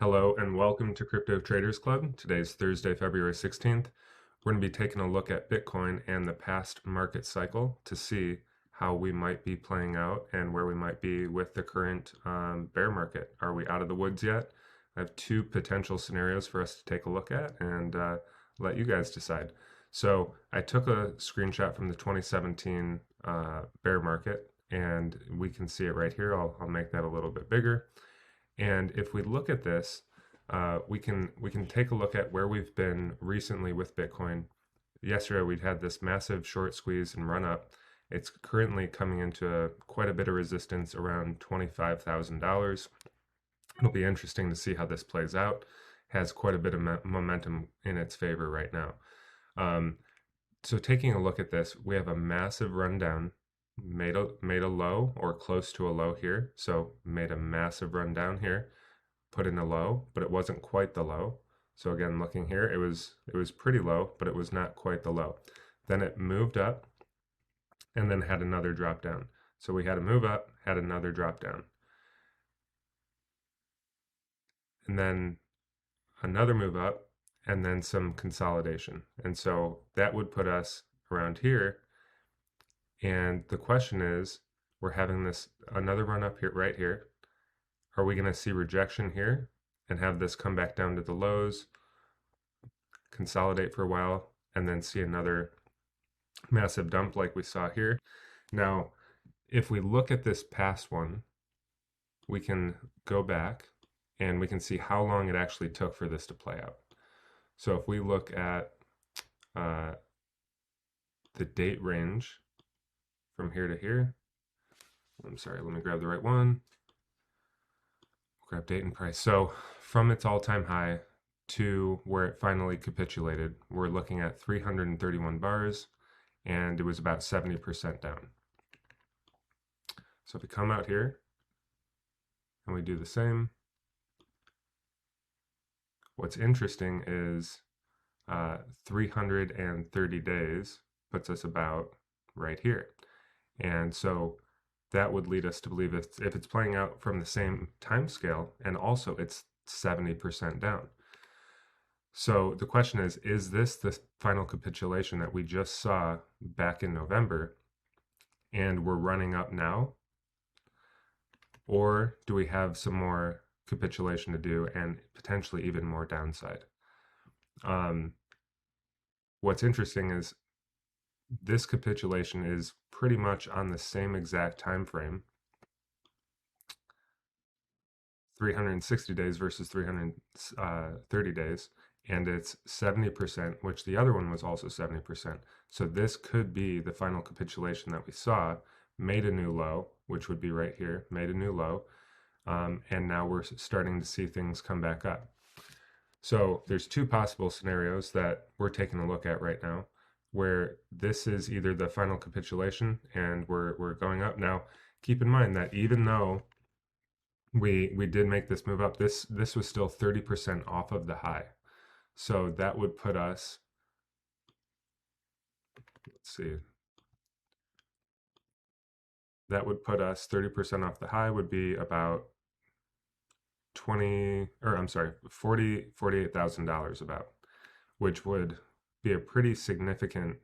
Hello and welcome to Crypto Traders Club. Today's Thursday, February 16th. We're going to be taking a look at Bitcoin and the past market cycle to see how we might be playing out and where we might be with the current bear market. Are we out of the woods yet? I have two potential scenarios for us to take a look at and let you guys decide. So I took a screenshot from the 2017 bear market and we can see it right here. I'll make that a little bit bigger. And if we look at this, we can take a look at where we've been recently with Bitcoin. Yesterday we'd had this massive short squeeze and run up. It's currently coming into quite a bit of resistance around $25,000. It'll be interesting to see how this plays out. Has quite a bit of momentum in its favor right now. So taking a look at this, we have a massive rundown. Made a low or close to a low here, so made a massive run down here, put in a low, but it wasn't quite the low. So again, looking here, it was pretty low, but it was not quite the low. Then it moved up and then had another drop down. So we had a move up, had another drop down, and then another move up, and then some consolidation. And so that would put us around here. And the question is, we're having this another run up here, right here. Are we going to see rejection here and have this come back down to the lows, consolidate for a while, and then see another massive dump like we saw here? Now, if we look at this past one, we can go back and we can see how long it actually took for this to play out. So if we look at the date range, from here to here. I'm sorry, let me grab the right one. Grab date and price. So from its all-time high to where it finally capitulated, we're looking at 331 bars, and it was about 70% down. So if we come out here and we do the same, what's interesting is 330 days puts us about right here. And so that would lead us to believe if it's playing out from the same time scale, and also it's 70% down. So the question is this the final capitulation that we just saw back in November and we're running up now? Or do we have some more capitulation to do and potentially even more downside? What's interesting is this capitulation is pretty much on the same exact time frame, 360 days versus 330 days, and it's 70%, which the other one was also 70%. So this could be the final capitulation that we saw, made a new low, which would be right here, made a new low, and now we're starting to see things come back up. So there's two possible scenarios that we're taking a look at right now, where this is either the final capitulation and we're going up. Now, keep in mind that even though we did make this move up, this was still 30% off of the high. So that would put us, let's see, that would put us 30% off the high would be about $48,000 about, which would be a pretty significant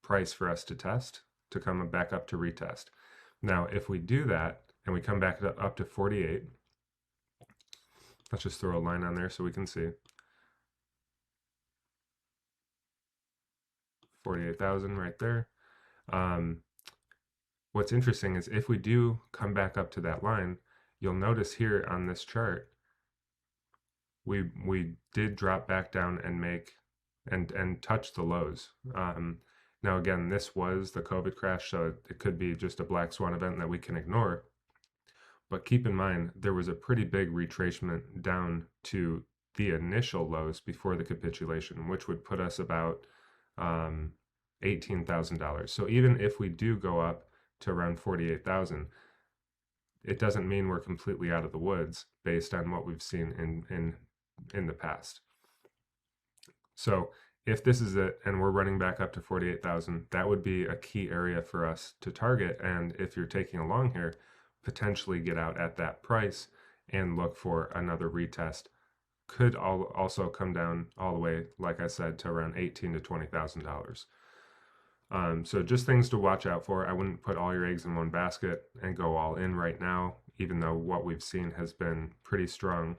price for us to test, to come back up to retest. Now, if we do that and we come back up to 48, let's just throw a line on there so we can see. 48,000 right there. What's interesting is if we do come back up to that line, you'll notice here on this chart, we did drop back down and make and touch the lows. Now again, this was the COVID crash, so it could be just a black swan event that we can ignore. But keep in mind, there was a pretty big retracement down to the initial lows before the capitulation, which would put us about $18,000. So even if we do go up to around 48,000, it doesn't mean we're completely out of the woods based on what we've seen in the past. So if this is it and we're running back up to 48,000, that would be a key area for us to target. And if you're taking a long here, potentially get out at that price and look for another retest. Could also come down all the way, like I said, to around $18,000 to $20,000. So just things to watch out for. I wouldn't put all your eggs in one basket and go all in right now, even though what we've seen has been pretty strong.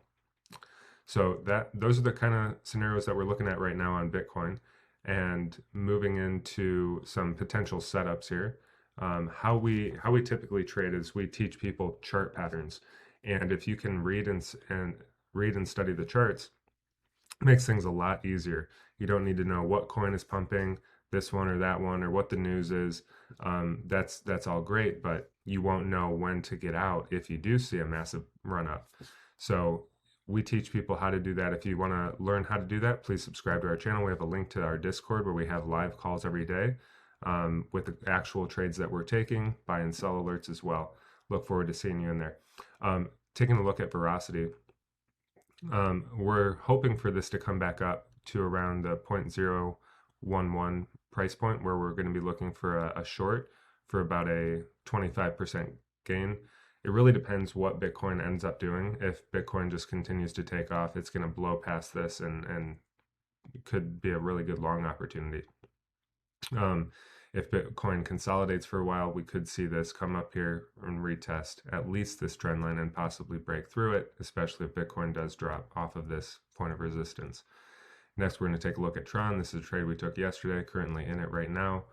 So those are the kind of scenarios that we're looking at right now on Bitcoin. And moving into some potential setups here. How we typically trade is we teach people chart patterns, and if you can read and study the charts, makes things a lot easier. You don't need to know what coin is pumping, this one or that one, or what the news is. That's all great, but you won't know when to get out if you do see a massive run up. So we teach people how to do that. If you want to learn how to do that, please subscribe to our channel. We have a link to our Discord where we have live calls every day with the actual trades that we're taking, buy and sell alerts as well. Look forward to seeing you in there. Taking a look at Verasity. We're hoping for this to come back up to around the 0.011 price point, where we're going to be looking for a short for about a 25% gain. It really depends what Bitcoin ends up doing. If Bitcoin just continues to take off, it's going to blow past this and could be a really good long opportunity. If Bitcoin consolidates for a while, we could see this come up here and retest at least this trend line and possibly break through it, especially if Bitcoin does drop off of this point of resistance. Next, we're going to take a look at Tron. This is a trade we took yesterday, currently in it right now.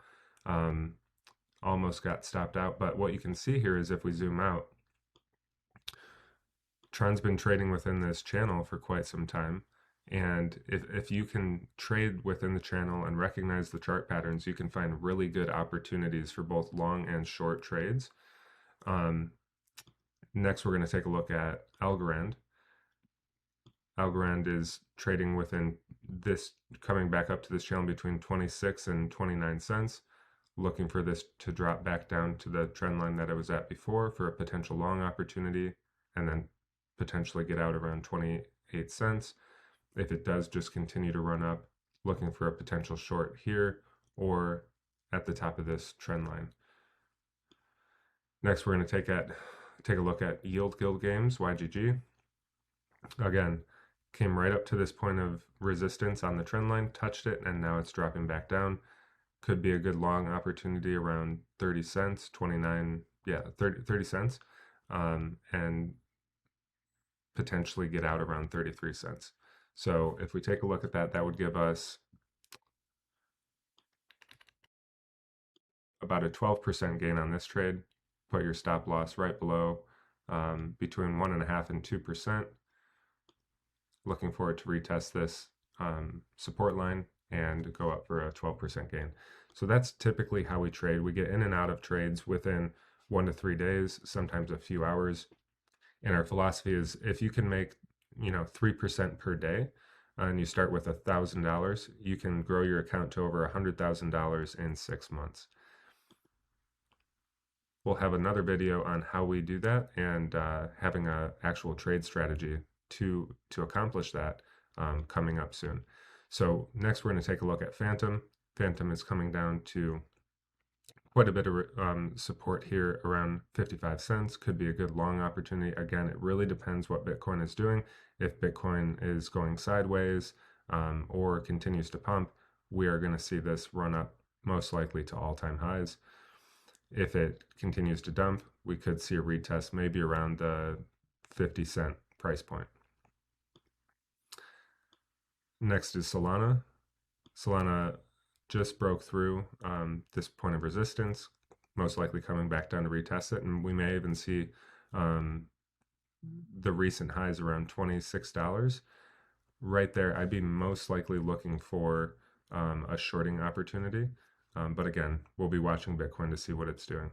Almost got stopped out, but what you can see here is if we zoom out, Tron's been trading within this channel for quite some time. And if you can trade within the channel and recognize the chart patterns, you can find really good opportunities for both long and short trades. Next, we're going to take a look at Algorand. Algorand is trading within this, coming back up to this channel between 26 and 29 cents. Looking for this to drop back down to the trend line that it was at before for a potential long opportunity, and then potentially get out around 28 cents. If it does just continue to run up, looking for a potential short here or at the top of this trend line. Next, we're going to take a look at Yield Guild Games, YGG. Again, came right up to this point of resistance on the trend line, touched it, and now it's dropping back down. Could be a good long opportunity around 30 cents, 29, yeah, 30 cents, and potentially get out around 33 cents. So if we take a look at that, that would give us about a 12% gain on this trade. Put your stop loss right below between 1.5% and 2%. Looking forward to retest this support line and go up for a 12% gain. So that's typically how we trade. We get in and out of trades within 1 to 3 days, sometimes a few hours. And our philosophy is if you can make 3% per day, and you start with $1,000, you can grow your account to over $100,000 in 6 months. We'll have another video on how we do that and having an actual trade strategy to accomplish that coming up soon. So next we're going to take a look at Fantom. Fantom is coming down to quite a bit of support here around 55 cents. Could be a good long opportunity. Again, it really depends what Bitcoin is doing. If Bitcoin is going sideways or continues to pump, we are going to see this run up most likely to all-time highs. If it continues to dump, we could see a retest maybe around the 50-cent price point. Next is Solana. Solana just broke through this point of resistance, most likely coming back down to retest it, and we may even see the recent highs around $26. Right there, I'd be most likely looking for a shorting opportunity, but again, we'll be watching Bitcoin to see what it's doing.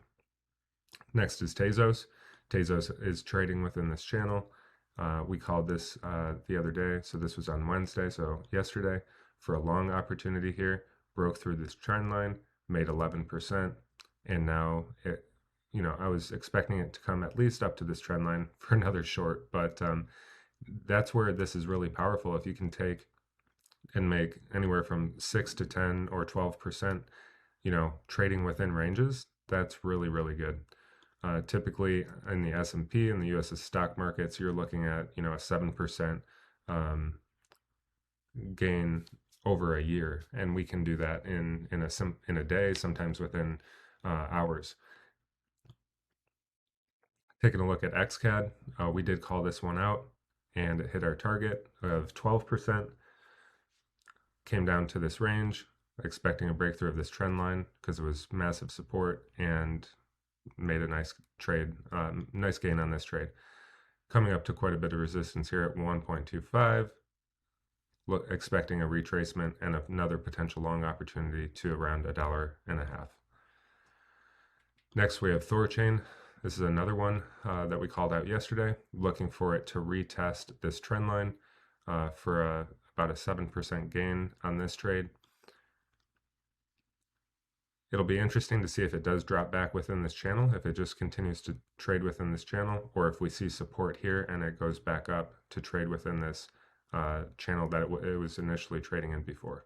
Next is Tezos. Tezos is trading within this channel. We called this the other day, so this was on Wednesday, so yesterday, for a long opportunity here. Broke through this trend line, made 11%, and now it, I was expecting it to come at least up to this trend line for another short, but that's where this is really powerful. If you can take and make anywhere from 6 to 10 or 12%, trading within ranges, that's really, really good. Typically in the S&P and the U.S. stock markets, you're looking at, a 7% gain over a year, and we can do that in a day, sometimes within hours. Taking a look at XCAD, we did call this one out, and it hit our target of 12%. Came down to this range, expecting a breakthrough of this trend line because it was massive support, and made a nice trade, nice gain on this trade. Coming up to quite a bit of resistance here at 1.25. Expecting a retracement and another potential long opportunity to around $1.50. Next, we have Thorchain. This is another one that we called out yesterday, looking for it to retest this trend line for about a 7% gain on this trade. It'll be interesting to see if it does drop back within this channel, if it just continues to trade within this channel, or if we see support here and it goes back up to trade within this channel that it was initially trading in before.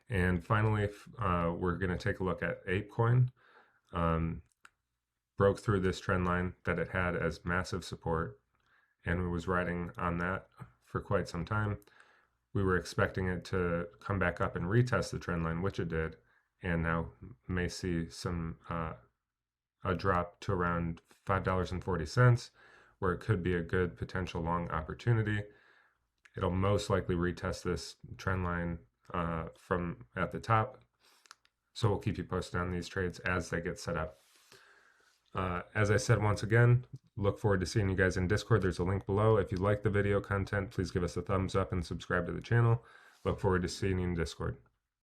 And finally, we're going to take a look at ApeCoin. Broke through this trend line that it had as massive support, and it was riding on that for quite some time. We were expecting it to come back up and retest the trend line, which it did, and now may see some a drop to around $5.40, where it could be a good potential long opportunity. It'll most likely retest this trend line from at the top. So we'll keep you posted on these trades as they get set up. As I said, once again, look forward to seeing you guys in Discord. There's a link below. If you like the video content, please give us a thumbs up and subscribe to the channel. Look forward to seeing you in Discord.